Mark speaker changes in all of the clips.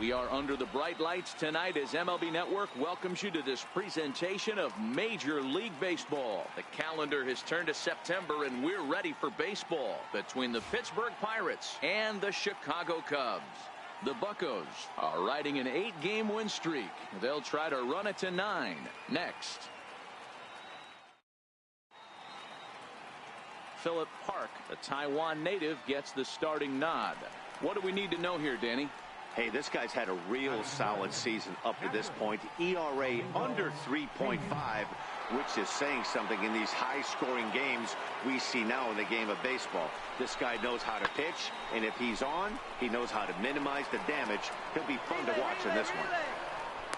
Speaker 1: We are under the bright lights tonight as MLB Network welcomes you to this presentation of Major League Baseball. The calendar has turned to September and we're ready for baseball between the Pittsburgh Pirates and the Chicago Cubs. The Buccos are riding an 8-game win streak. They'll try to run it to 9 next. Philip Park, a Taiwan native, gets the starting nod. What do we need to know here, Danny?
Speaker 2: Hey, this guy's had a real solid season up to this point. ERA under 3.5, which is saying something in these high-scoring games we see now in the game of baseball. This guy knows how to pitch, and if he's on, he knows how to minimize the damage. He'll be fun to watch in this one.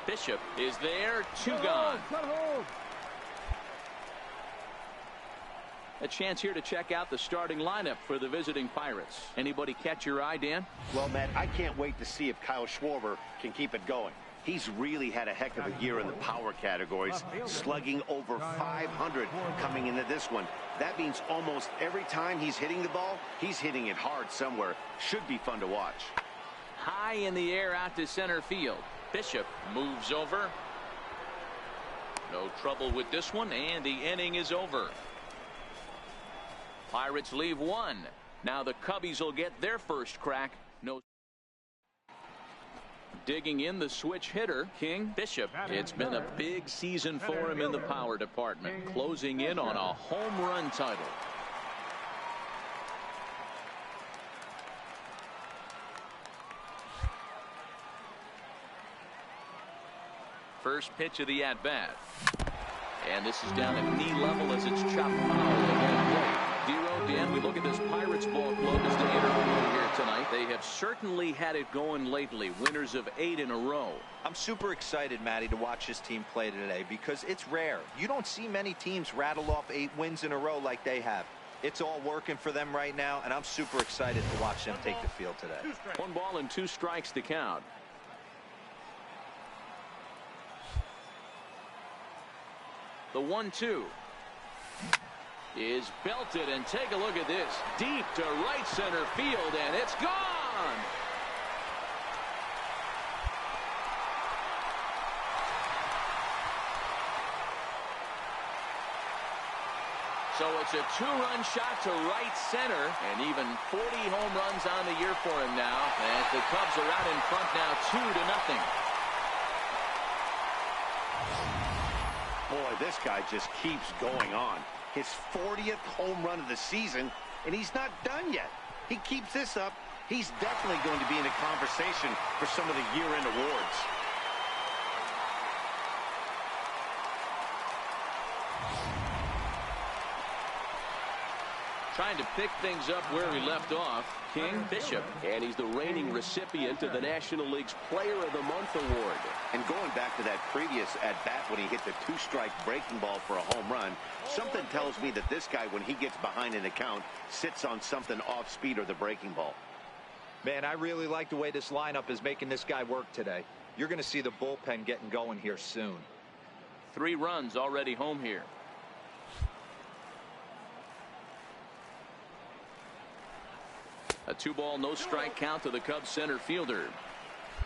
Speaker 1: Bishop is there, 2 gone. A chance here to check out the starting lineup for the visiting Pirates. Anybody catch your eye, Dan?
Speaker 2: Well, Matt, I can't wait to see if Kyle Schwarber can keep it going. He's really had a heck of a year in the power categories, slugging over 500 coming into this one. That means almost every time he's hitting the ball, he's hitting it hard somewhere. Should be fun to watch.
Speaker 1: High in the air out to center field. Bishop moves over. No trouble with this one, and the inning is over. Pirates leave 1. Now the Cubbies will get their first crack. No. Digging in the switch hitter, King Bishop. It's been a big season for him in the power department, closing in on a home run title. First pitch of the at-bat. And this is down at knee level as it's chopped foul. Dan, we look at this Pirates ball club as they enter here tonight. They have certainly had it going lately. Winners of 8 in a row.
Speaker 3: I'm super excited, Matty, to watch this team play today because it's rare. You don't see many teams rattle off 8 wins in a row like they have. It's all working for them right now, and I'm super excited to watch them take the field today.
Speaker 1: 1 ball and 2 strikes to count. The 1-2. Is belted, and take a look at this. Deep to right center field, and it's gone. So it's a 2-run shot to right center, and even 40 home runs on the year for him now, as the Cubs are out in front now 2-0.
Speaker 2: Boy, this guy just keeps going on. His 40th home run of the season, and he's not done yet. He keeps this up, he's definitely going to be in a conversation for some of the year-end awards.
Speaker 1: Trying to pick things up where we left off, King Bishop, and he's the reigning recipient of the National League's Player of the Month award.
Speaker 2: And going back to that previous at-bat when he hit the 2-strike breaking ball for a home run, something tells me that this guy, when he gets behind an account, sits on something off speed or the breaking ball.
Speaker 3: Man, I really like the way this lineup is making this guy work today. You're going to see the bullpen getting going here soon.
Speaker 1: 3 runs already home here. A 2-ball, no strike count to the Cubs center fielder.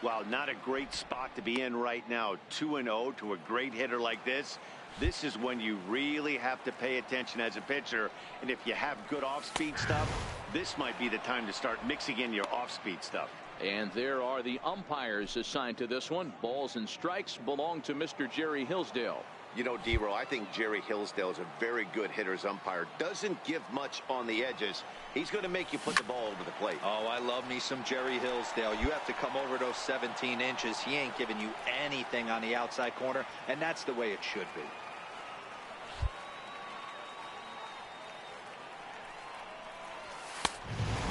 Speaker 2: Wow, not a great spot to be in right now. 2-0 to a great hitter like this. This is when you really have to pay attention as a pitcher. And if you have good off-speed stuff, this might be the time to start mixing in your off-speed stuff.
Speaker 1: And there are the umpires assigned to this one. Balls and strikes belong to Mr. Jerry Hillsdale.
Speaker 2: You know, D-Row, I think Jerry Hillsdale is a very good hitter's umpire. Doesn't give much on the edges. He's going to make you put the ball over the plate.
Speaker 3: Oh, I love me some Jerry Hillsdale. You have to come over those 17 inches. He ain't giving you anything on the outside corner, and that's the way it should be.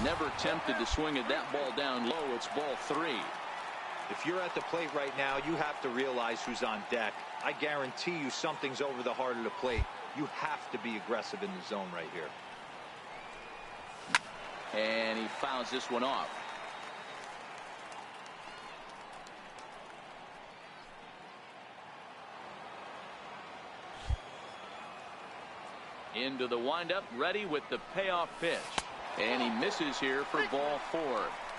Speaker 1: Never tempted to swing at that ball down low. It's ball 3.
Speaker 3: If you're at the plate right now, you have to realize who's on deck. I guarantee you something's over the heart of the plate. You have to be aggressive in the zone right here.
Speaker 1: And he fouls this one off. Into the windup, ready with the payoff pitch. And he misses here for ball 4.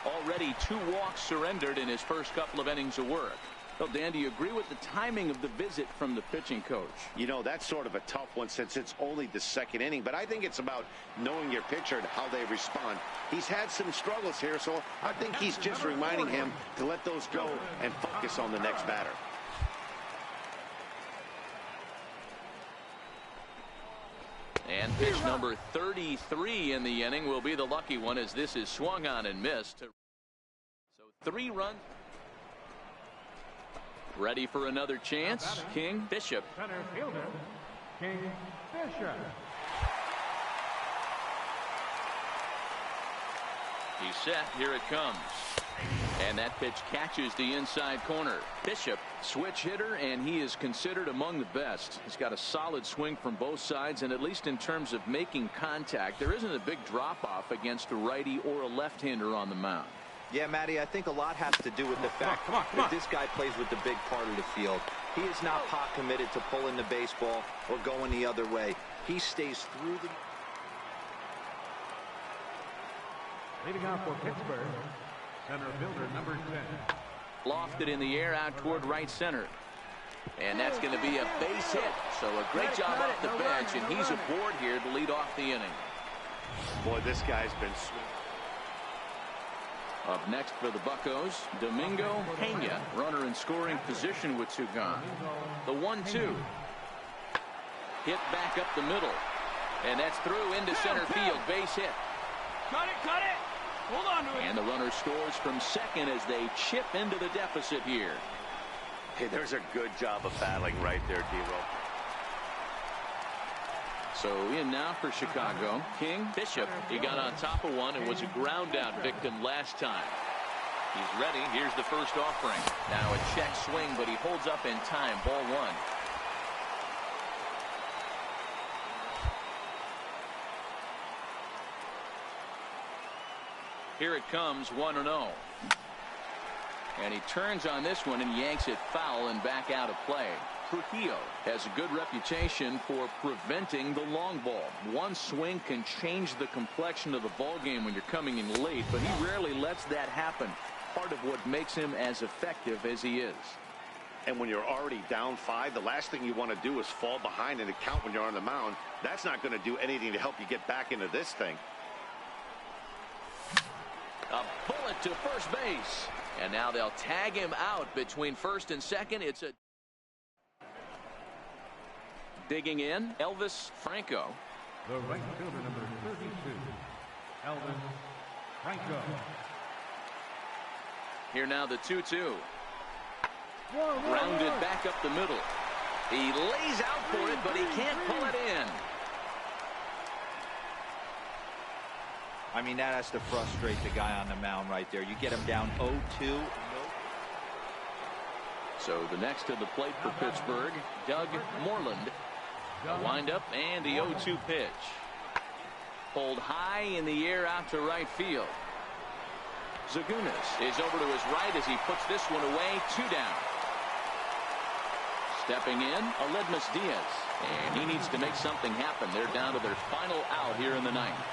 Speaker 1: Already 2 walks surrendered in his first couple of innings of work. Well, Dan, do you agree with the timing of the visit from the pitching coach?
Speaker 2: You know, that's sort of a tough one since it's only the 2nd inning, but I think it's about knowing your pitcher and how they respond. He's had some struggles here, so I think he's just reminding him to let those go and focus on the next batter.
Speaker 1: And pitch number 33 in the inning will be the lucky one, as this is swung on and missed. So 3 runs. Ready for another chance. King Bishop.
Speaker 4: Center fielder, King Bishop.
Speaker 1: He's set. Here it comes. And that pitch catches the inside corner. Bishop, switch hitter, and he is considered among the best. He's got a solid swing from both sides, and at least in terms of making contact, there isn't a big drop-off against a righty or a left-hander on the mound.
Speaker 3: Yeah, Matty, I think a lot has to do with the fact that this guy plays with the big part of the field. He is not pot committed to pulling the baseball or going the other way. He stays through the...
Speaker 4: Leading off for Pittsburgh, center fielder number 10.
Speaker 1: Lofted in the air out toward right center. And that's going to be a base hit. So a great job off the bench, and he's aboard here to lead off the inning.
Speaker 2: Boy, this guy's been swinging.
Speaker 1: Up next for the Buccos, Domingo Pena, runner in scoring position with 2 gone. The 1-2. Hit back up the middle. And that's through into center field. Base hit.
Speaker 4: Cut it! Hold on to it.
Speaker 1: And the runner scores from second as they chip into the deficit here.
Speaker 2: Hey, there's a good job of battling right there, D-Roll.
Speaker 1: So in now for Chicago, King Bishop. He got on top of one and was a ground out victim last time. He's ready. Here's the first offering. Now a check swing, but he holds up in time. Ball 1. Here it comes, 1-0. And he turns on this one and yanks it foul and back out of play. Trujillo has a good reputation for preventing the long ball. One swing can change the complexion of the ball game when you're coming in late, but he rarely lets that happen. Part of what makes him as effective as he is.
Speaker 2: And when you're already down 5, the last thing you want to do is fall behind in the count when you're on the mound. That's not going to do anything to help you get back into this thing.
Speaker 1: A bullet to first base. And now they'll tag him out between first and second. It's a digging in, Elvis Franco.
Speaker 4: The right fielder number 32, Elvis Franco.
Speaker 1: Here now the 2-2. Grounded back up the middle. He lays out for it, but he can't pull it in.
Speaker 3: I mean, that has to frustrate the guy on the mound right there. You get him down 0-2.
Speaker 1: So the next to the plate for Pittsburgh, Doug Moreland. A windup and the 0-2 pitch. Pulled high in the air out to right field. Zagunis is over to his right as he puts this one away. 2 down. Stepping in, Aledmus Diaz. And he needs to make something happen. They're down to their final out here in the 9th.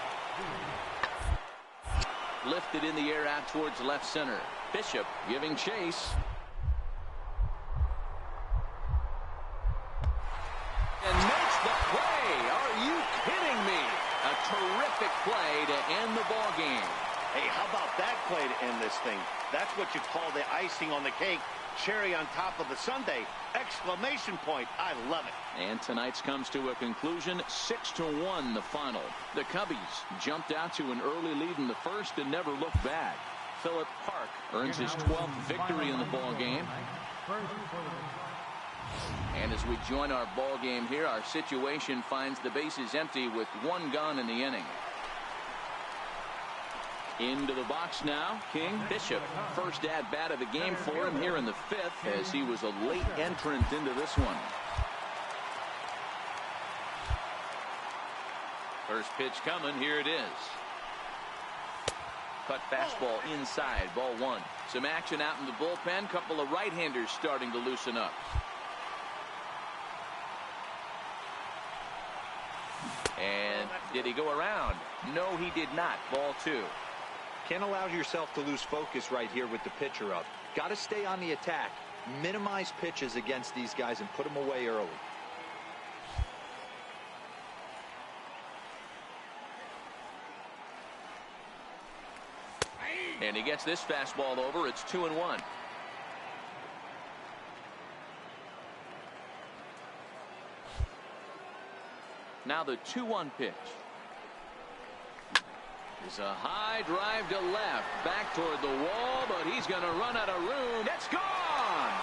Speaker 1: Lifted in the air out towards left center. Bishop giving chase. And makes the play. Are you kidding me? A terrific play to end the ball game.
Speaker 2: Hey, how about that play to end this thing? That's what you call the icing on the cake. Cherry on top of the sundae. Exclamation point. I love it.
Speaker 1: And tonight's comes to a conclusion. 6-1 the final. The Cubbies jumped out to an early lead in the first and never looked back. Philip Park earns his 12th victory in the ball game. And as we join our ball game here, our situation finds the bases empty with 1 gone in the inning. Into the box now, King Bishop. First at bat of the game for him here in the 5th, as he was a late entrant into this one. First pitch coming. Here it is. Cut fastball inside. Ball 1. Some action out in the bullpen. Couple of right-handers starting to loosen up. And did he go around? No, he did not. Ball 2.
Speaker 3: Can't allow yourself to lose focus right here with the pitcher up. Got to stay on the attack. Minimize pitches against these guys and put them away early.
Speaker 1: And he gets this fastball over. It's 2-1. Now the 2-1 pitch. Is a high drive to left. Back toward the wall, but he's going to run out of room. It's gone!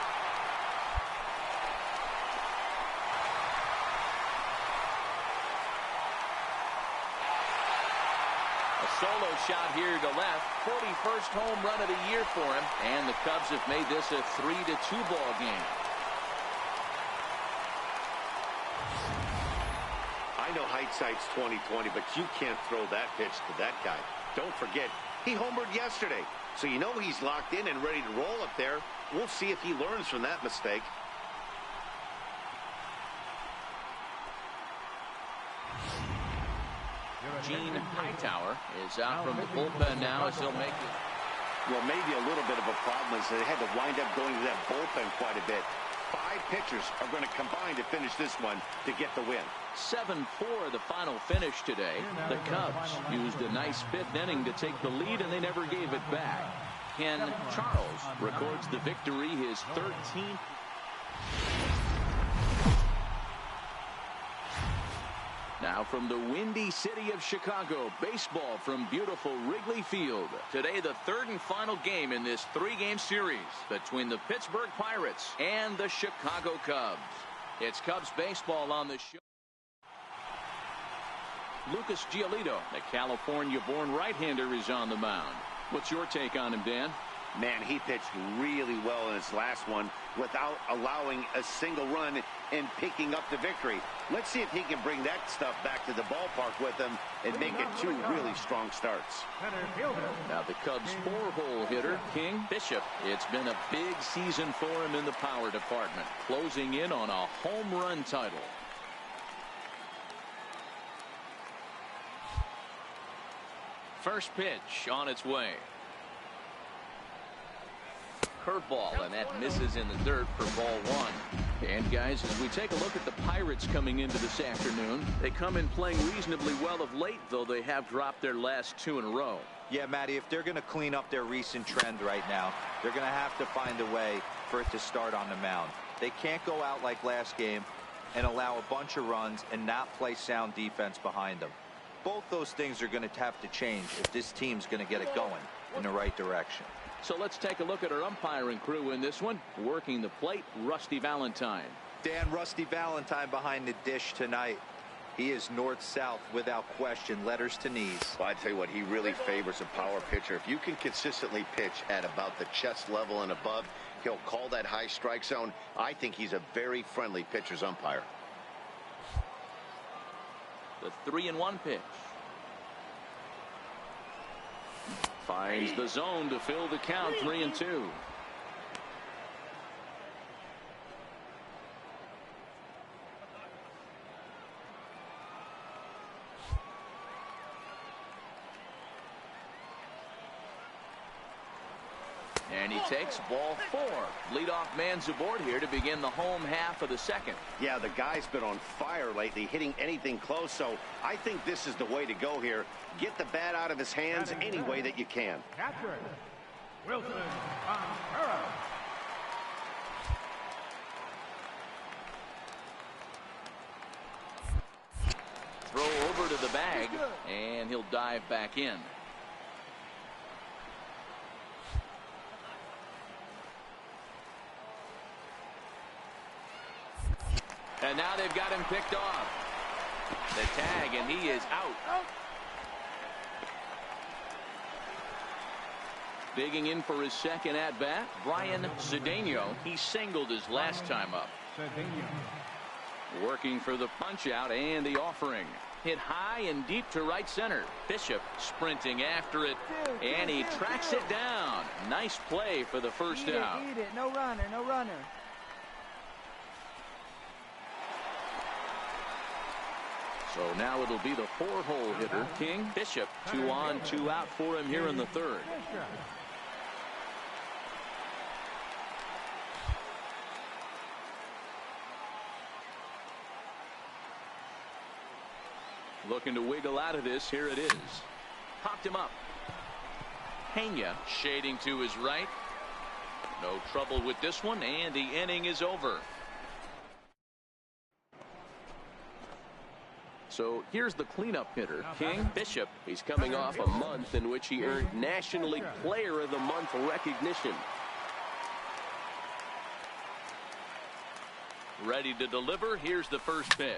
Speaker 1: A solo shot here to left. 41st home run of the year for him. And the Cubs have made this a 3-2 ball game.
Speaker 2: I know hindsight's 20/20, but you can't throw that pitch to that guy. Don't forget, he homered yesterday. So you know he's locked in and ready to roll up there. We'll see if he learns from that mistake.
Speaker 1: Gene Hightower is out from the bullpen now as he'll make it.
Speaker 2: Well, maybe a little bit of a problem is they had to wind up going to that bullpen quite a bit. 5 pitchers are going to combine to finish this one to get the win.
Speaker 1: 7-4 the final finish today. The Cubs used a nice 5th inning to take the lead, and they never gave it back. Ken Charles records the victory, his 13th. Now from the windy city of Chicago, baseball from beautiful Wrigley Field. Today, the 3rd and final game in this 3-game series between the Pittsburgh Pirates and the Chicago Cubs. It's Cubs baseball on the show. Lucas Giolito, the California-born right-hander, is on the mound. What's your take on him, Dan?
Speaker 2: Man, he pitched really well in his last one without allowing a single run and picking up the victory. Let's see if he can bring that stuff back to the ballpark with him and make it 2 really strong starts.
Speaker 1: Now the Cubs' 4-hole hitter, King Bishop. It's been a big season for him in the power department, closing in on a home run title. First pitch on its way. Curveball, and that misses in the dirt for ball 1. And guys, as we take a look at the Pirates coming into this afternoon, they come in playing reasonably well of late, though they have dropped their last 2 in a row.
Speaker 3: Yeah, Matty, if they're going to clean up their recent trend right now, they're going to have to find a way for it to start on the mound. They can't go out like last game and allow a bunch of runs and not play sound defense behind them. Both those things are going to have to change if this team's going to get it going in the right direction.
Speaker 1: So let's take a look at our umpiring crew in this one. Working the plate, Rusty Valentine.
Speaker 3: Dan, Rusty Valentine behind the dish tonight. He is north-south without question, letters to knees.
Speaker 2: Well, I tell you what, he really favors a power pitcher. If you can consistently pitch at about the chest level and above, he'll call that high strike zone. I think he's a very friendly pitcher's umpire.
Speaker 1: The 3-1 pitch. Finds the zone to fill the count, 3-2. And he takes ball 4. Leadoff man's aboard here to begin the home half of the 2nd.
Speaker 2: Yeah, the guy's been on fire lately, hitting anything close, so I think this is the way to go here. Get the bat out of his hands any way that you can.
Speaker 4: Catcher, Wilson Contreras.
Speaker 1: Throw over to the bag, and he'll dive back in. And now they've got him picked off. The tag, and he is out. Digging in for his 2nd at-bat, Brian Cedeno. He singled his last time up. Working for the punch-out and the offering. Hit high and deep to right center. Bishop sprinting after it, and he tracks it down. Nice play for the first out.
Speaker 5: Eat it. No runner, no runner.
Speaker 1: So now it'll be the 4-hole hitter, King. Bishop, 2 on, 2 out for him here in the third. Looking to wiggle out of this. Here it is. Popped him up. Pena shading to his right. No trouble with this one, and the inning is over. So here's the cleanup hitter, King. Bishop.
Speaker 5: He's coming off a month in which he earned National League Player of the Month recognition.
Speaker 1: Ready to deliver. Here's the first pitch.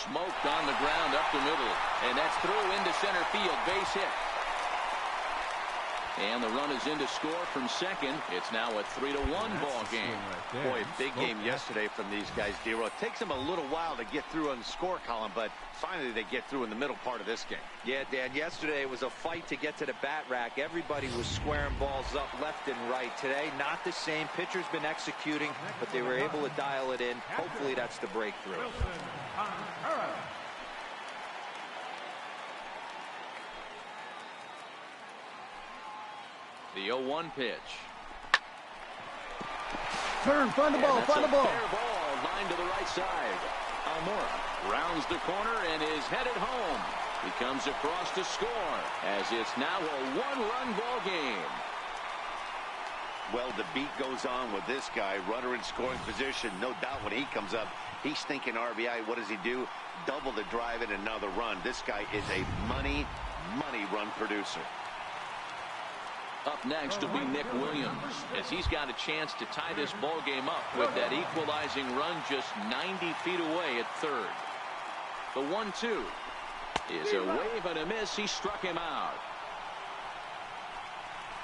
Speaker 1: Smoked on the ground up the middle, and that's through into center field. Base hit. And the run is in to score from second. It's now a 3-1 ball game.
Speaker 2: Boy, big game yesterday from these guys, Dero. It takes them a little while to get through on the score column, but finally they get through in the middle part of this game.
Speaker 3: Yeah, Dan, yesterday it was a fight to get to the bat rack. Everybody was squaring balls up left and right. Today, not the same. Pitcher's been executing, but they were able to dial it in. Hopefully that's the breakthrough.
Speaker 1: The 0-1 pitch.
Speaker 5: Turn, find the ball, find the ball.
Speaker 1: Fair ball, line to the right side. Almora rounds the corner and is headed home. He comes across to score, as it's now a 1-run ball game.
Speaker 2: Well, the beat goes on with this guy. Runner in scoring position. No doubt when he comes up, he's thinking RBI. What does he do? Double the drive and another run. This guy is a money run producer.
Speaker 1: Up next will be Nick Williams, as he's got a chance to tie this ball game up with that equalizing run just 90 feet away at third. The 1-2 is a wave and a miss. He struck him out.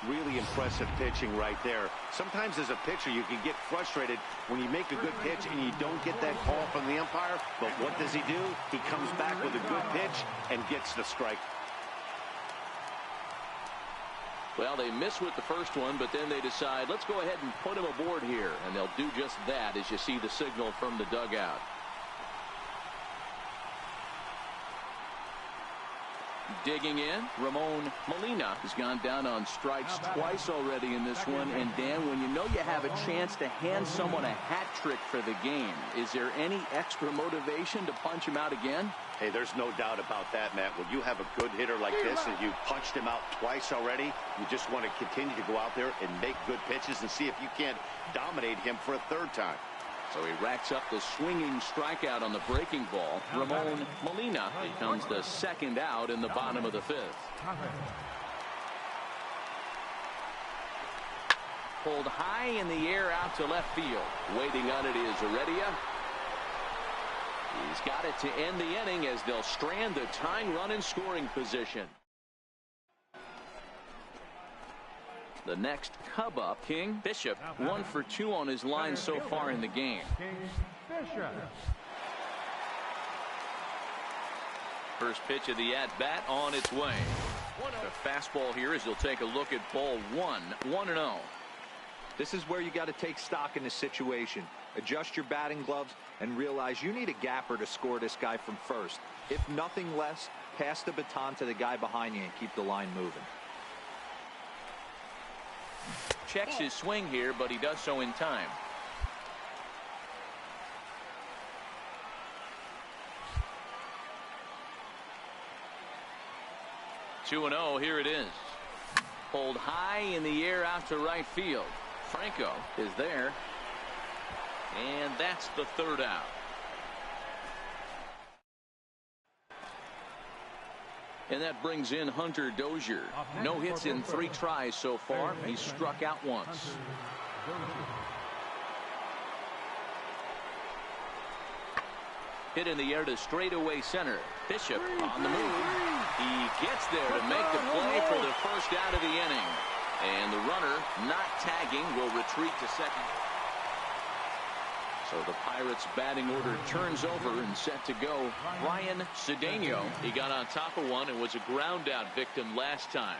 Speaker 2: Really impressive pitching right there. Sometimes as a pitcher you can get frustrated when you make a good pitch and you don't get that call from the umpire. But what does he do? He comes back with a good pitch and gets the strike.
Speaker 1: Well, they miss with the first one, but then they decide, let's go ahead and put him aboard here. And they'll do just that as you see the signal from the dugout. Digging in, Ramon Molina has gone down on strikes twice already in this one. And Dan, when you know you have a chance to hand someone a hat trick for the game, is there any extra motivation to punch him out again?
Speaker 2: Hey, there's no doubt about that, Matt. When you have a good hitter like this and you punched him out twice already, you just want to continue to go out there and make good pitches and see if you can't dominate him for a third time.
Speaker 1: So he racks up the swinging strikeout on the breaking ball. Ramon Molina becomes the second out in the bottom of the fifth. Pulled high in the air out to left field. Waiting on it is Heredia. He's got it to end the inning as they'll strand the tying run in scoring position. The next Cub up, King. Bishop, 1 for 2 on his line so far in the game. First pitch of the at-bat on its way. The fastball here as he'll take a look at ball 1, 1-0.
Speaker 3: This is where you got to take stock in the situation. Adjust your batting gloves and realize you need a gapper to score this guy from first. If nothing less, pass the baton to the guy behind you and keep the line moving.
Speaker 1: Checks his swing here, but he does so in time. Two and 0, here it is. Pulled high in the air out to right field. Franco is there. And that's the third out. And that brings in Hunter Dozier. No hits in 3 tries so far. He's struck out once. Hit in the air to straightaway center. Bishop on the move. He gets there to make the play for the first out of the inning. And the runner, not tagging, will retreat to second. So the Pirates batting order turns over and set to go. Ryan Cedeno, he got on top of one and was a ground out victim last time.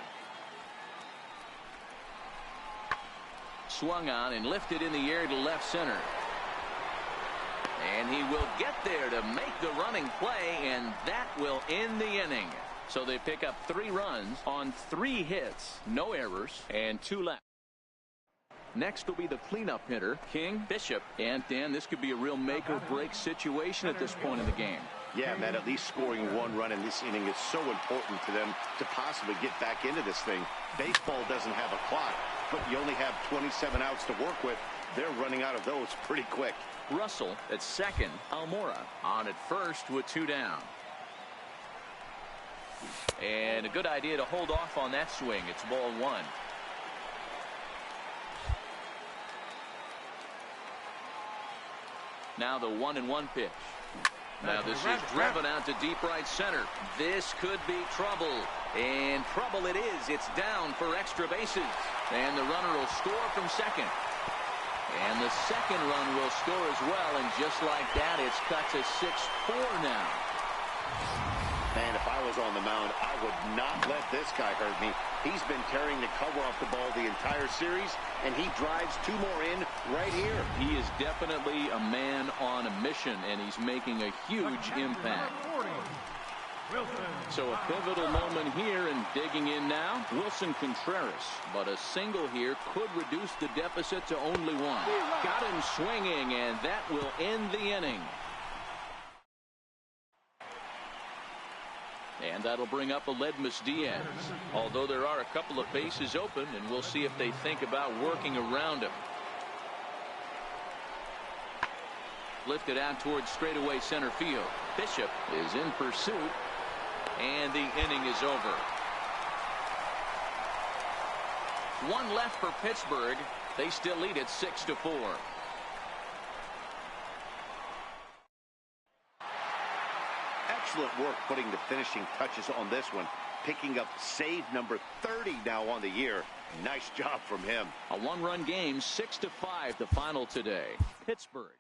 Speaker 1: Swung on and lifted in the air to left center. And he will get there to make the running play, and that will end the inning. So they pick up 3 runs on 3 hits, no errors, and 2 left. Next will be the cleanup hitter, King, Bishop. And, Dan, this could be a real make-or-break situation at this point in the game.
Speaker 2: Yeah, Matt, at least scoring 1 run in this inning is so important to them to possibly get back into this thing. Baseball doesn't have a clock, but you only have 27 outs to work with. They're running out of those pretty quick.
Speaker 1: Russell at second, Almora on at first with 2 down. And a good idea to hold off on that swing. It's ball 1. Now the 1-1 pitch. Now this is driven out to deep right center. This could be trouble. And trouble it is. It's down for extra bases. And the runner will score from second. And the second run will score as well. And just like that, it's cut to 6-4 now.
Speaker 2: Man, if I was on the mound, I would not let this guy hurt me. He's been tearing the cover off the ball the entire series, and he drives 2 more in right here.
Speaker 1: He is definitely a man on a mission, and he's making a huge impact. So a pivotal moment here, and digging in now, Wilson Contreras. But a single here could reduce the deficit to only 1. Got him swinging, and that will end the inning. And that'll bring up Aledmus Diaz. Although there are a couple of bases open, and we'll see if they think about working around him. Lifted out towards straightaway center field. Bishop is in pursuit, and the inning is over. 1 left for Pittsburgh. They still lead it 6-4.
Speaker 2: Excellent work putting the finishing touches on this one. Picking up save number 30 now on the year. Nice job from him.
Speaker 1: A 1-run game, 6-5 the final today. Pittsburgh.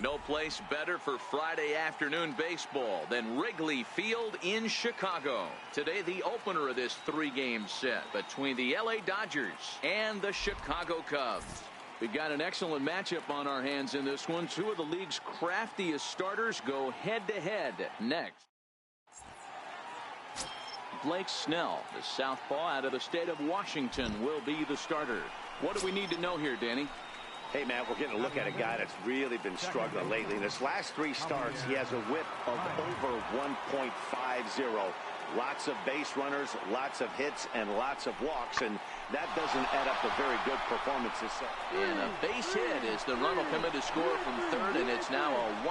Speaker 1: No place better for Friday afternoon baseball than Wrigley Field in Chicago. Today, the opener of this 3-game set between the LA Dodgers and the Chicago Cubs. We've got an excellent matchup on our hands in this one. 2 of the league's craftiest starters go head-to-head next. Blake Snell, the southpaw out of the state of Washington, will be the starter. What do we need to know here, Danny?
Speaker 2: Hey, Matt, we're getting a look at a guy that's really been struggling lately. In his last 3 starts, he has a whip of over 1.50. Lots of base runners, lots of hits, and lots of walks, and that doesn't add up to very good performances.
Speaker 1: And a base hit as the run will come in to score from third, and it's now a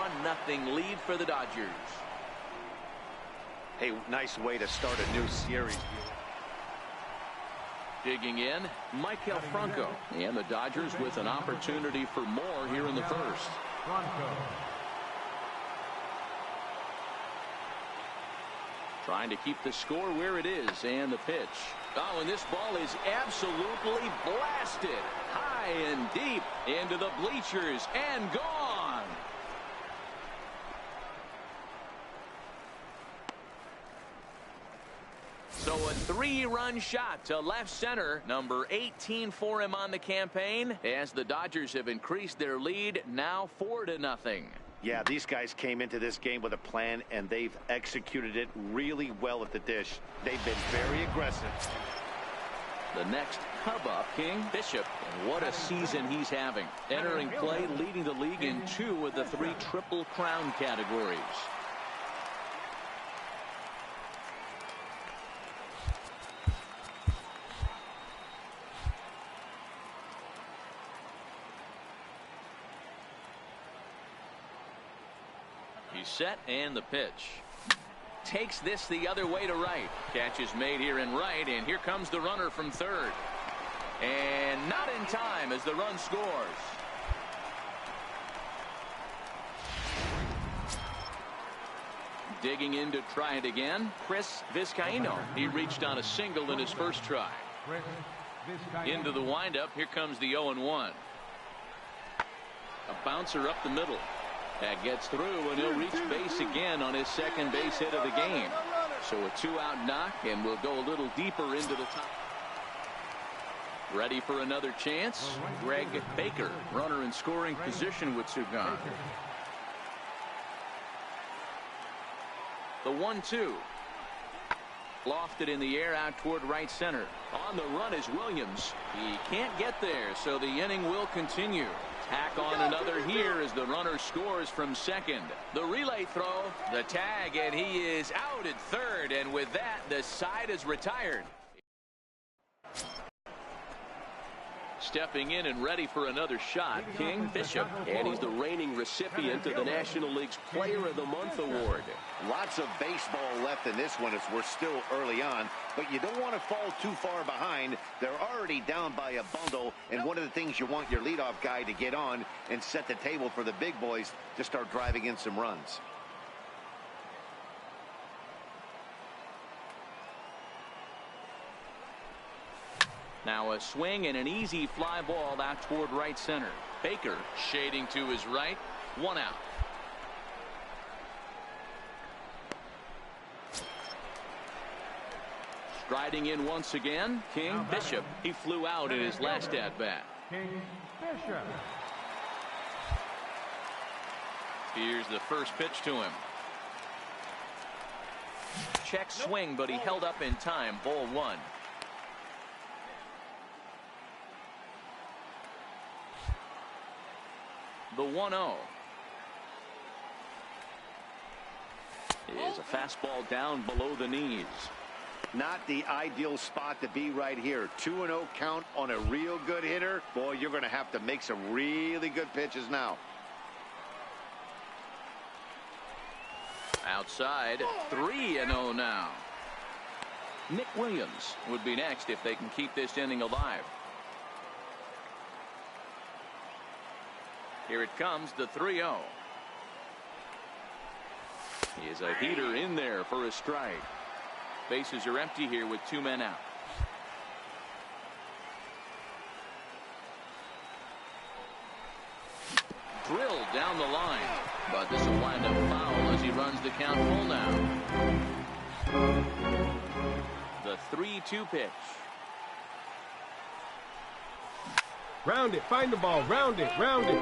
Speaker 1: 1-0 lead for the Dodgers.
Speaker 2: Hey, nice way to start a new series.
Speaker 1: Digging in, Maikel Franco. And the Dodgers with an opportunity for more here in the first. Trying to keep the score where it is, and the pitch. Oh, and this ball is absolutely blasted high and deep into the bleachers and gone. So a 3-run shot to left center, number 18 for him on the campaign, as the Dodgers have increased their lead now 4-0.
Speaker 2: Yeah, these guys came into this game with a plan, and they've executed it really well at the dish. They've been very aggressive.
Speaker 1: The next Cub up, King Bishop. And what a season he's having. Entering play, leading the league in 2 of the 3 Triple Crown categories. He's set, and the pitch. Takes this the other way to right. Catch is made here in right, and here comes the runner from third. And not in time as the run scores. Digging in to try it again, Chris Vizcaino. He reached on a single in his first try. Into the windup, here comes the 0-1. A bouncer up the middle. That gets through, and he'll reach base again on his second base hit of the game. So a 2-out knock, and we'll go a little deeper into the top. Ready for another chance? Greg Baker, runner in scoring position with two gone. The 1-2. Lofted in the air out toward right center. On the run is Williams. He can't get there, so the inning will continue. Tack on another here as the runner scores from second. The relay throw, the tag, and he is out at third. And with that, the side is retired. Stepping in and ready for another shot, King Bishop.
Speaker 5: And he's the reigning recipient of the National League's Player of the Month award.
Speaker 2: Lots of baseball left in this one as we're still early on, but you don't want to fall too far behind. They're already down by a bundle, and one of the things you want your leadoff guy to get on and set the table for the big boys to start driving in some runs.
Speaker 1: Now a swing and an easy fly ball out toward right center. Baker shading to his right. 1 out. Striding in once again, King Bishop. He flew out in his last at bat.
Speaker 4: King Bishop.
Speaker 1: Here's the first pitch to him. Check swing, but he held up in time. Ball 1. The 1-0 is a fastball down below the knees.
Speaker 2: Not the ideal spot to be right here. 2-0 count on a real good hitter. Boy, you're going to have to make some really good pitches now.
Speaker 1: Outside, 3-0 now. Nick Williams would be next if they can keep this inning alive. Here it comes, the 3-0. He is a heater in there for a strike. Bases are empty here with 2 men out. Drilled down the line, but this will wind up foul as he runs the count full now. The 3-2 pitch.
Speaker 6: Round it, find the ball, round it, round it.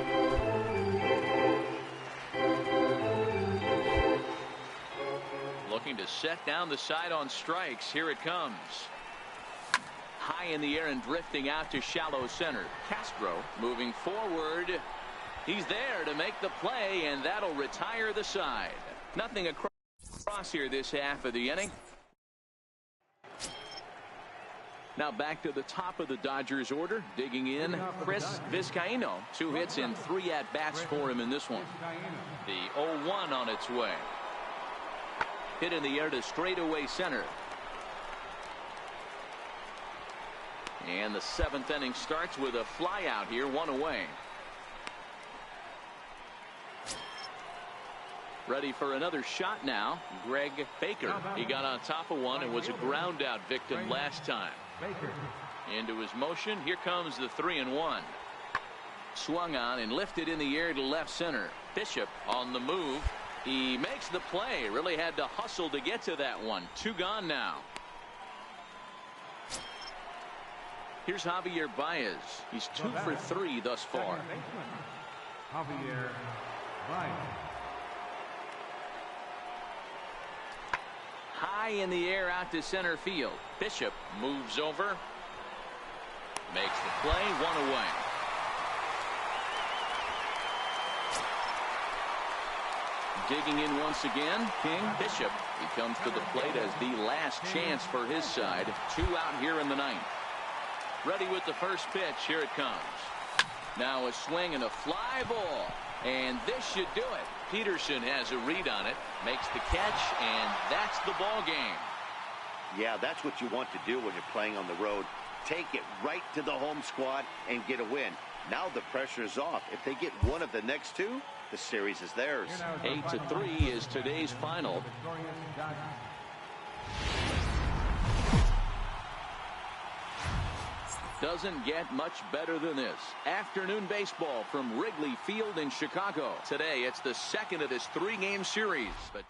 Speaker 1: Looking to set down the side on strikes. Here it comes. High in the air and drifting out to shallow center. Castro moving forward. He's there to make the play, and that'll retire the side. Nothing across here this half of the inning. Now back to the top of the Dodgers order. Digging in, Chris Vizcaino. 2 hits and 3 at-bats for him in this one. The 0-1 on its way. Hit in the air to straightaway center. And the 7th inning starts with a fly out here, 1 away. Ready for another shot now. Greg Baker. He got on top of one and was a ground out victim last time. Into his motion. Here comes the 3-1. Swung on and lifted in the air to left center. Bishop on the move. He makes the play. Really had to hustle to get to that one. 2 gone now. Here's Javier Baez. He's 2 for 3 thus far.
Speaker 4: Javier Baez.
Speaker 1: High in the air out to center field. Bishop moves over. Makes the play. 1 away. Digging in once again, King. Bishop. He comes to the plate as the last chance for his side. 2 out here in the 9th. Ready with the first pitch. Here it comes. Now a swing and a fly ball. And this should do it. Peterson has a read on it. Makes the catch, and that's the ball game.
Speaker 2: Yeah, that's what you want to do when you're playing on the road. Take it right to the home squad and get a win. Now the pressure is off. If they get one of the next 2, the series is theirs.
Speaker 1: 8-3 is today's final. Doesn't get much better than this. Afternoon baseball from Wrigley Field in Chicago. Today, it's the second of this 3-game series. But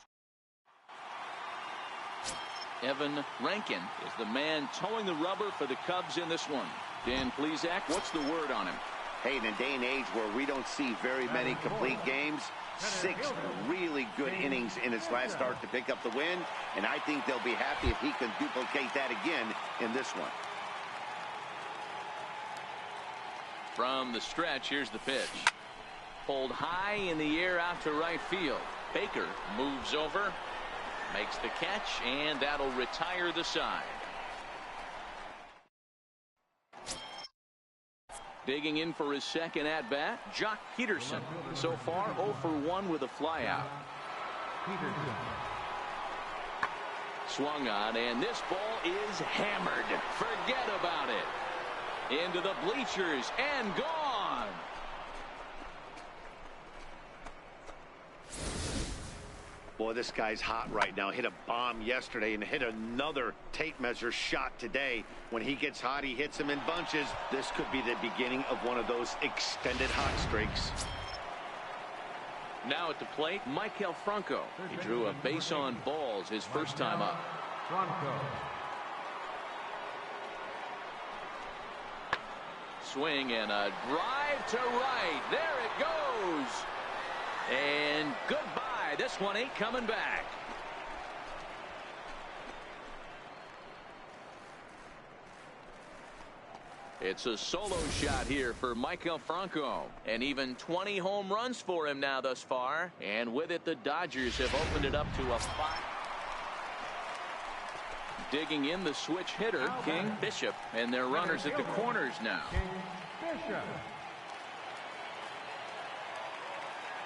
Speaker 1: Evan Rankin is the man towing the rubber for the Cubs in this one. Dan Plesac, what's the word on him?
Speaker 2: Hey, in a day and age where we don't see very many complete games, 6 really good innings in his last start to pick up the win, and I think they'll be happy if he can duplicate that again in this one.
Speaker 1: From the stretch, here's the pitch. Pulled high in the air out to right field. Baker moves over, makes the catch, and that'll retire the side. Digging in for his second at-bat, Jock Peterson. So far, 0 for 1 with a flyout. Swung on, and this ball is hammered. Forget about it. Into the bleachers and gone.
Speaker 2: Boy, this guy's hot right now. Hit a bomb yesterday and hit another tape measure shot today. When he gets hot, he hits them in bunches. This could be the beginning of one of those extended hot streaks.
Speaker 1: Now at the plate, Maikel Franco. He drew a base on balls his first time up.
Speaker 4: Franco.
Speaker 1: Swing and a drive to right. There it goes. And goodbye. This one ain't coming back. It's a solo shot here for Maikel Franco. And even 20 home runs for him now thus far. And with it, the Dodgers have opened it up to a 5. Digging in the switch hitter, King Bishop, and their runners at the corners now.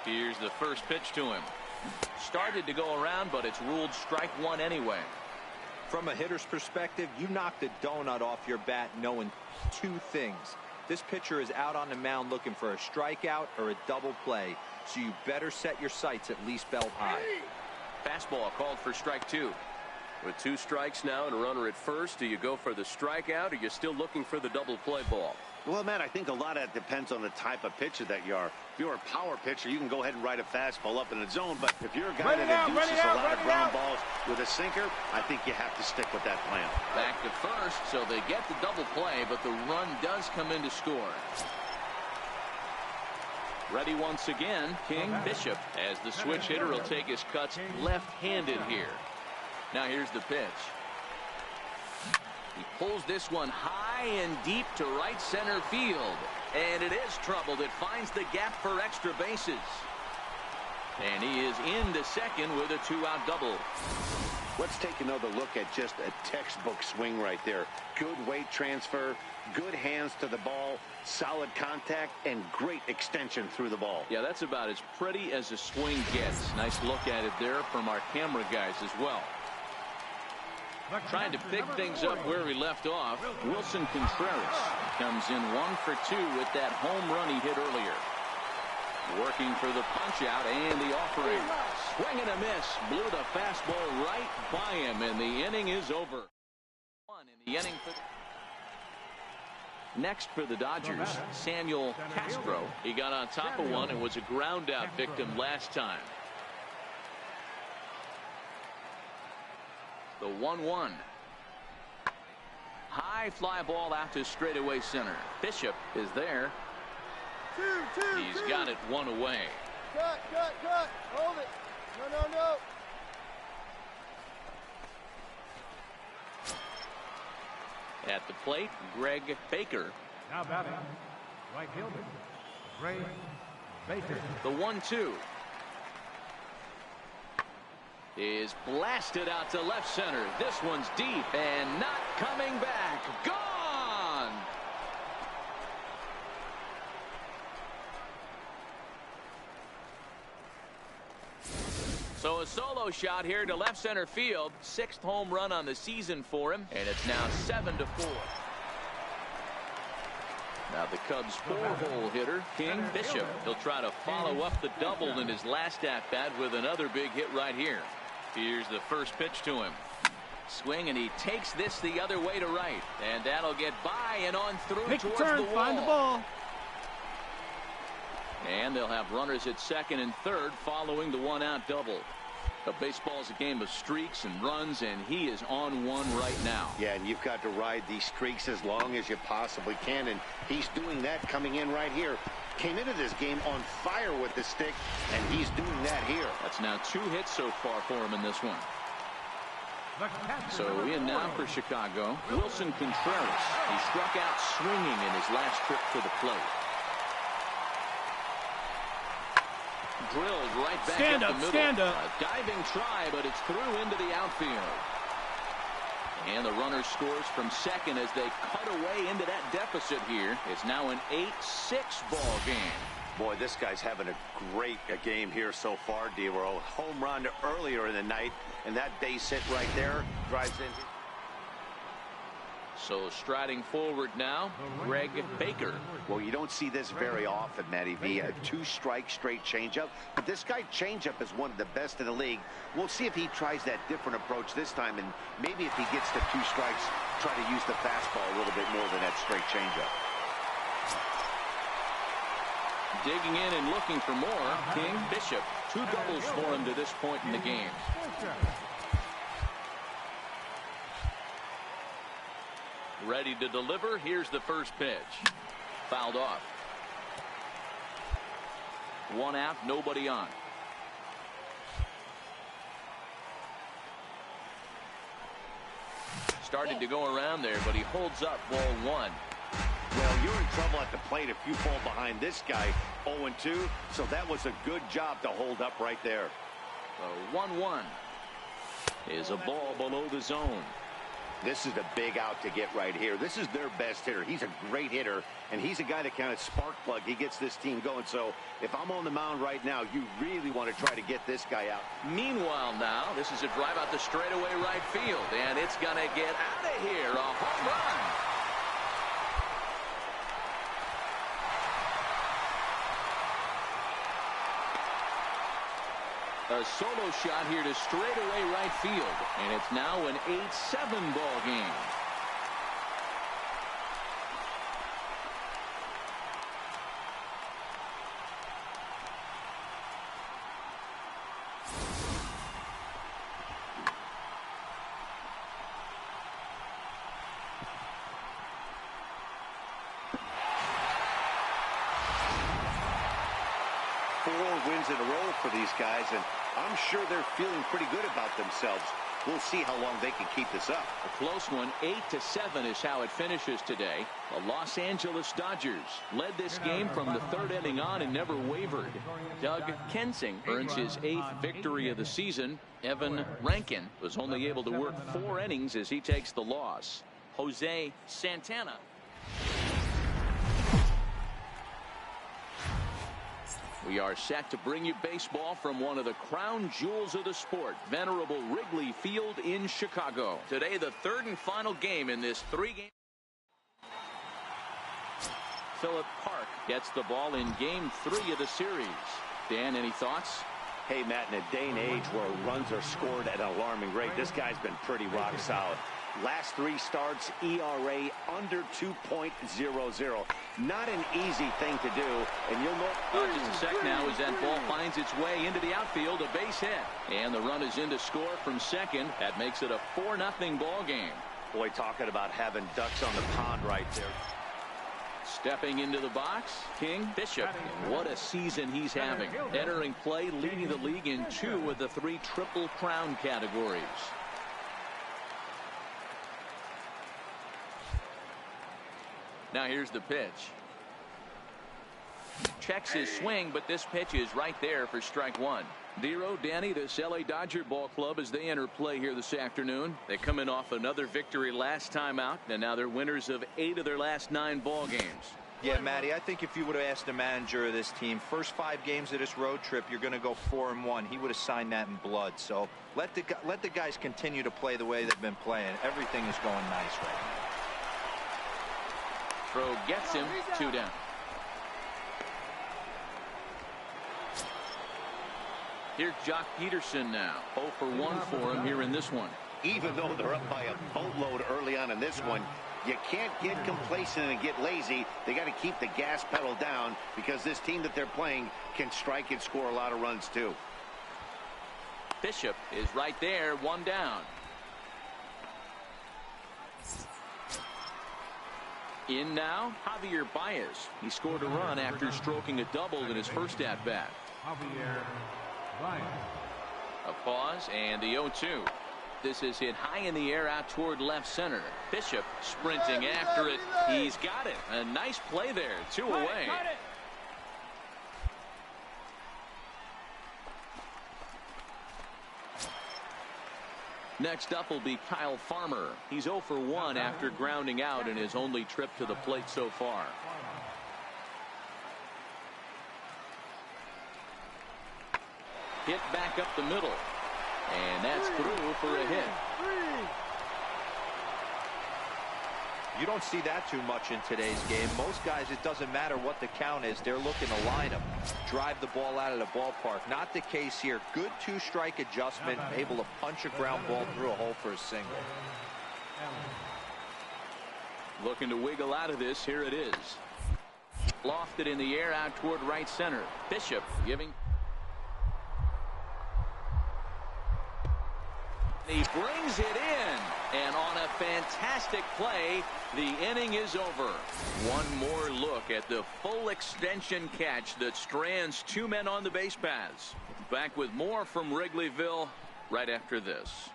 Speaker 1: Here's the first pitch to him. Started to go around, but it's ruled strike 1 anyway.
Speaker 3: From a hitter's perspective, you knocked a donut off your bat knowing 2 things. This pitcher is out on the mound looking for a strikeout or a double play, so you better set your sights at least belt high.
Speaker 1: Fastball called for strike 2.
Speaker 5: With 2 strikes now and a runner at first, do you go for the strikeout, or are you still looking for the double play ball?
Speaker 2: Well, Matt, I think a lot of that depends on the type of pitcher that you are. If you're a power pitcher, you can go ahead and ride a fastball up in the zone. But if you're a guy that induces a lot of ground balls with a sinker, I think you have to stick with that plan.
Speaker 1: Back to first, so they get the double play, but the run does come in to score. Ready once again, King Bishop, as the switch hitter will take his cuts left-handed here. Now here's the pitch. He pulls this one high and deep to right center field. And it is troubled. It finds the gap for extra bases. And he is into second with a 2-out double.
Speaker 2: Let's take another look at just a textbook swing right there. Good weight transfer, good hands to the ball, solid contact, and great extension through the ball.
Speaker 1: Yeah, that's about as pretty as a swing gets. Nice look at it there from our camera guys as well. Trying to pick things up where he left off, Wilson Contreras comes in 1 for 2 with that home run he hit earlier. Working for the punch out and the offering. Swing and a miss. Blew the fastball right by him, and the inning is over. One in the inning for next for the Dodgers, Samuel Castro. He got on top of one and was a ground out victim last time. The 1-1. High fly ball out to straightaway center. Bishop is there. He's got it one away.
Speaker 7: Cut. Hold it. No.
Speaker 1: At the plate, Greg Baker.
Speaker 4: Now batting, right fielder, Greg Baker.
Speaker 1: The 1-2 is blasted out to left center. This one's deep and not coming back. Gone! So a solo shot here to left center field. 6th home run on the season for him, and it's now 7-4. Now the Cubs' 4-hole hitter, King Bishop. He'll try to follow up the double in his last at-bat with another big hit right here. Here's the first pitch to him. Swing, and he takes this the other way to right. And that'll get by and on through
Speaker 6: Make
Speaker 1: towards
Speaker 6: the turn,
Speaker 1: the wall.
Speaker 6: find the ball.
Speaker 1: And they'll have runners at second and third following the one-out double. But baseball's a game of streaks and runs, and he is on one right now.
Speaker 2: Yeah, and you've got to ride these streaks as long as you possibly can, and he's doing that coming in right here. Came into this game on fire with the stick, and he's doing that here.
Speaker 1: That's now 2 hits so far for him in this one. So in now for Chicago, Wilson Contreras. He struck out swinging in his last trip to the plate. Drilled right back
Speaker 6: Stand
Speaker 1: up
Speaker 6: up,
Speaker 1: the middle.
Speaker 6: stand up.
Speaker 1: A diving try, but it's through into the outfield. And the runner scores from second as they cut away into that deficit here. It's now an 8-6 ball game.
Speaker 2: Boy, this guy's having a great game here so far, D-Roll. Home run earlier in the night, and that base hit right there drives in.
Speaker 1: So striding forward now, Greg Baker.
Speaker 2: Well, you don't see this very often, Matty V. A 2-strike straight changeup. But this guy changeup is one of the best in the league. We'll see if he tries that different approach this time. And maybe if he gets to 2 strikes, try to use the fastball a little bit more than that straight changeup.
Speaker 1: Digging in and looking for more, King Bishop. 2 doubles for him to this point in the game. Ready to deliver. Here's the first pitch. Fouled off. 1 out, nobody on. Started to go around there, but he holds up ball 1.
Speaker 2: Well, you're in trouble at the plate if you fall behind this guy 0-2. So that was a good job to hold up right there.
Speaker 1: The 1-1 is a ball below the zone.
Speaker 2: This is a big out to get right here. This is their best hitter. He's a great hitter, and he's a guy that kind of spark plug. He gets this team going. So if I'm on the mound right now, you really want to try to get this guy out.
Speaker 1: Meanwhile now, this is a drive out the straightaway right field, and it's going to get out of here. A home run. A solo shot here to straightaway right field, and it's now an 8-7 ball game.
Speaker 2: Wins in a row for these guys, and I'm sure they're feeling pretty good about themselves. We'll see how long they can keep this up.
Speaker 1: A close one. 8-7 is how it finishes today. The Los Angeles Dodgers led this game from the 3rd inning on and never wavered. Doug Kensing earns his 8th victory of the season. Evan Rankin was only able to work 4 innings as he takes the loss. Jose Santana. We are set to bring you baseball from one of the crown jewels of the sport, venerable Wrigley Field in Chicago. Today, the 3rd and final game in this 3-game. Philip Park gets the ball in game 3 of the series. Dan, any thoughts?
Speaker 2: Hey, Matt, in a day and age where runs are scored at an alarming rate, this guy's been pretty rock solid. Last 3 starts, ERA under 2.00. Not an easy thing to do, and you'll know.
Speaker 1: Just a sec now as that ball finds its way into the outfield, a base hit. And the run is in to score from second. That makes it a 4-0 ball game.
Speaker 2: Boy, talking about having ducks on the pond right there.
Speaker 1: Stepping into the box, King Bishop. And what a season he's having. Entering play, leading the league in 2 of the 3 Triple Crown categories. Now here's the pitch. Checks his swing, but this pitch is right there for strike 1. Dero, Danny, this LA Dodger ball club as they enter play here this afternoon. They come in off another victory last time out, and now they're winners of 8 of their last 9 ball games.
Speaker 3: Yeah, Matty, I think if you would have asked the manager of this team, first 5 games of this road trip, you're going to go 4-1. He would have signed that in blood. So let the guys continue to play the way they've been playing. Everything is going nice right now.
Speaker 1: Throw gets him, 2 down. Here's Jock Peterson now. 0 for 1 for him here in this one.
Speaker 2: Even though they're up by a boatload early on in this one, you can't get complacent and get lazy. They got to keep the gas pedal down because this team that they're playing can strike and score a lot of runs too.
Speaker 1: Bishop is right there, 1 down. In now, Javier Baez. He scored a run after stroking a double in his first at-bat.
Speaker 4: Javier Baez.
Speaker 1: A pause and the 0-2. This is hit high in the air out toward left center. Bishop sprinting after it. He's got it. A nice play there. 2 away. Next up will be Kyle Farmer. He's 0 for 1 after grounding out in his only trip to the plate so far. Hit back up the middle. And that's through for a hit.
Speaker 3: You don't see that too much in today's game. Most guys, it doesn't matter what the count is. They're looking to line them, drive the ball out of the ballpark. Not the case here. Good 2-strike adjustment, able to punch a ground ball through a hole for a single.
Speaker 1: Looking to wiggle out of this. Here it is. Lofted in the air out toward right center. Bishop giving. He brings it in, and on a fantastic play, the inning is over. One more look at the full extension catch that strands 2 men on the base paths. Back with more from Wrigleyville right after this.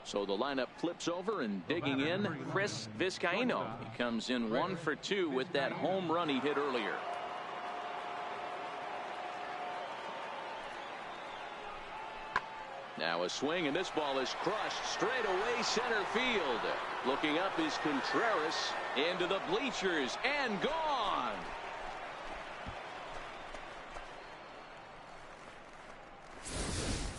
Speaker 1: So the lineup flips over and digging in, Chris Vizcaino. He comes in 1 for 2 with that home run he hit earlier. Now a swing, and this ball is crushed straight away center field. Looking up is Contreras into the bleachers and gone.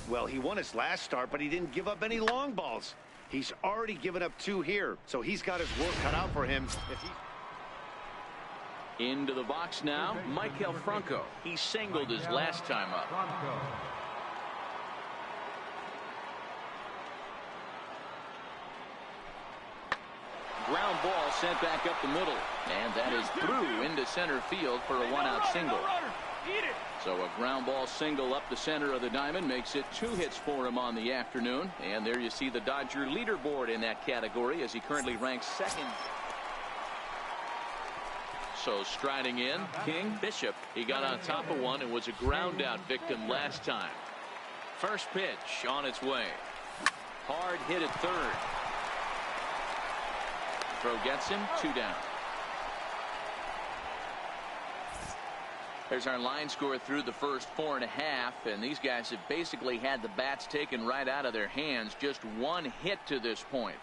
Speaker 2: Well, he won his last start, but he didn't give up any long balls. He's already given up 2 here, so he's got his work cut out for him.
Speaker 1: Into the box now, Michael Franco. He singled his last time up. Ground ball sent back up the middle, and that is through into center field for a 1-out single. So a ground ball single up the center of the diamond makes it 2 hits for him on the afternoon. And there you see the Dodger leaderboard in that category as he currently ranks 2nd. So striding in, King Bishop. He got on top of one and was a ground out victim last time. First pitch on its way. Hard hit at third. Throw gets him, 2 down. There's our line score through the first 4.5, and these guys have basically had the bats taken right out of their hands. Just 1 hit to this point.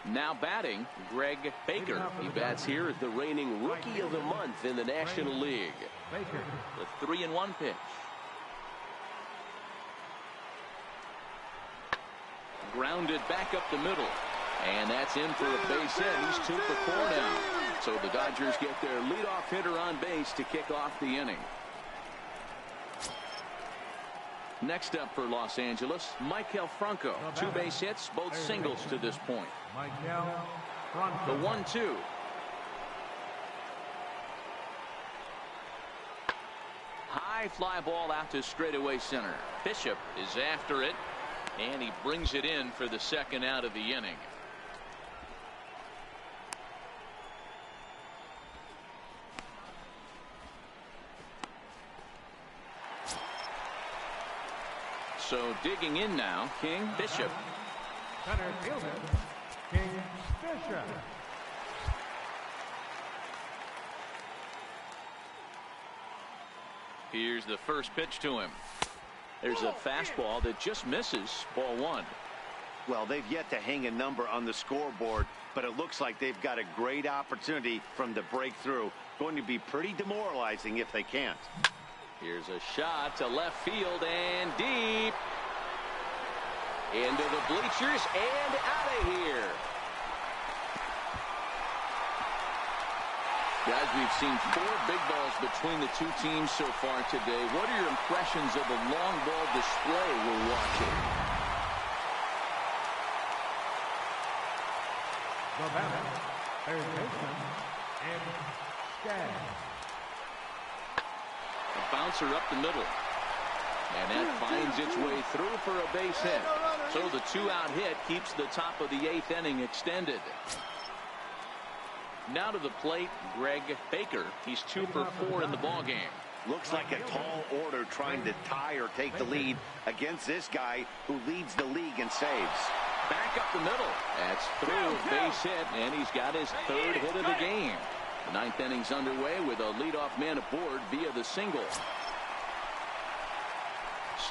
Speaker 1: Now batting, Greg Baker. He bats here as the reigning Rookie of the Month in the National League. The 3-1 pitch. Grounded back up the middle. And that's in for a base hit. He's 2 for 4 now. So the Dodgers get their leadoff hitter on base to kick off the inning. Next up for Los Angeles, Maikel Franco. 2 base hits, both singles to this point.
Speaker 4: Maikel Franco.
Speaker 1: The 1-2. High fly ball out to straightaway center. Bishop is after it, and he brings it in for the second out of the inning. So digging in now, King Bishop.
Speaker 4: Center fielder, King Bishop.
Speaker 1: Here's the first pitch to him. There's a fastball that just misses. Ball 1.
Speaker 2: Well, they've yet to hang a number on the scoreboard, but it looks like they've got a great opportunity from the breakthrough. Going to be pretty demoralizing if they can't.
Speaker 1: Here's a shot to left field and deep. Into the bleachers and out of here. Guys, we've seen 4 big balls between the 2 teams so far today. What are your impressions of the long ball display we're watching?
Speaker 4: The batter, third baseman, and Skaggs.
Speaker 1: A bouncer up the middle. And that finds its way through for a base hit. So the 2-out hit keeps the top of the 8th inning extended. Now to the plate, Greg Baker. He's 2 for 4 in the ballgame.
Speaker 2: Looks like a tall order trying to tie or take the lead against this guy who leads the league in saves.
Speaker 1: Back up the middle. That's through a base hit, and he's got his 3rd hit of the game. The 9th inning's underway with a leadoff man aboard via the single.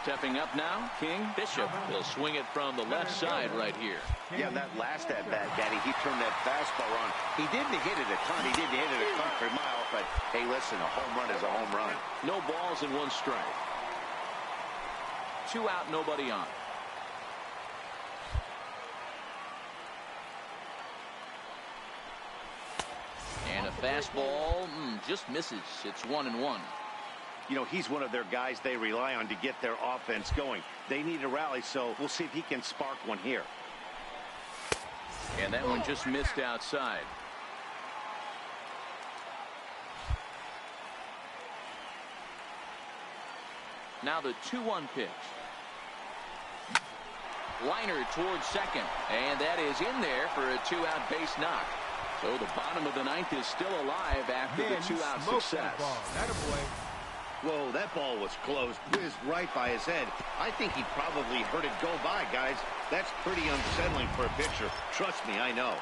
Speaker 1: Stepping up now, King Bishop. He'll swing it from the left side right here.
Speaker 2: Yeah, that last at-bat, Daddy, he turned that fastball on. He didn't hit it a ton. He didn't hit it a country mile, but hey, listen, a home run is a home run.
Speaker 1: No balls and 1 strike. 2 out, nobody on. And a fastball just misses. It's 1-1.
Speaker 2: You know, he's one of their guys they rely on to get their offense going. They need a rally, so we'll see if he can spark one here.
Speaker 1: And that one just missed outside. Now the 2-1 pitch. Liner towards second, and that is in there for a 2-out base knock. So the bottom of the 9th is still alive after the 2-out success.
Speaker 2: Whoa, that ball was close. Whizzed right by his head. I think he probably heard it go by, guys. That's pretty unsettling for a pitcher. Trust me, I know.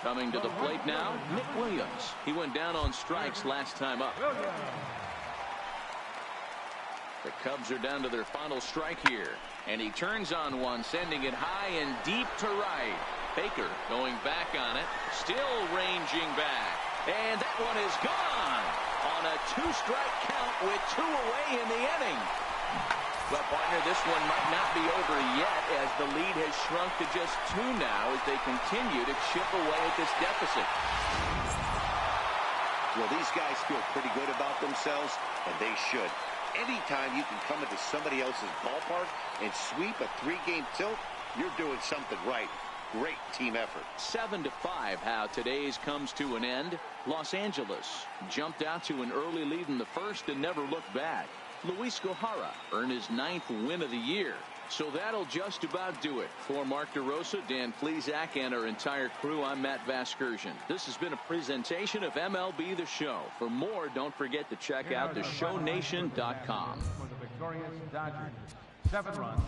Speaker 1: Coming to the plate now, Nick Williams. He went down on strikes last time up. The Cubs are down to their final strike here. And he turns on one, sending it high and deep to right. Baker going back on it, still ranging back. And that one is gone on a 2-strike count with 2 away in the inning. Well, partner, this one might not be over yet as the lead has shrunk to just 2 now as they continue to chip away at this deficit.
Speaker 2: Well, these guys feel pretty good about themselves, and they should. Anytime you can come into somebody else's ballpark and sweep a 3-game tilt, you're doing something right. Great team effort.
Speaker 1: 7-5 how today's comes to an end. Los Angeles jumped out to an early lead in the first and never looked back. Luis Gohara earned his 9th win of the year. So that'll just about do it. For Mark DeRosa, Dan Plesac, and our entire crew, I'm Matt Vasgersian. This has been a presentation of MLB The Show. For more, don't forget to check out theshownation.com.
Speaker 4: For the victorious Dodgers, 7 runs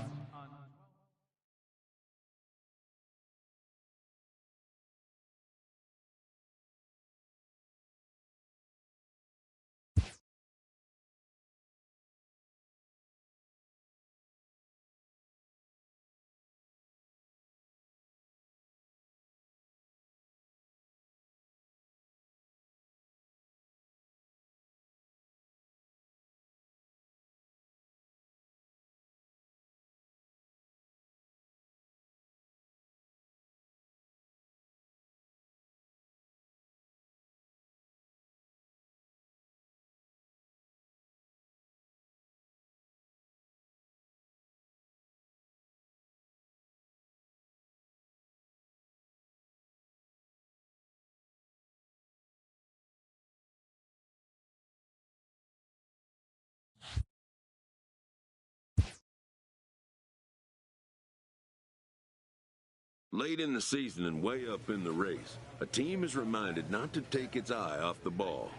Speaker 8: Late in the season and way up in the race, a team is reminded not to take its eye off the ball.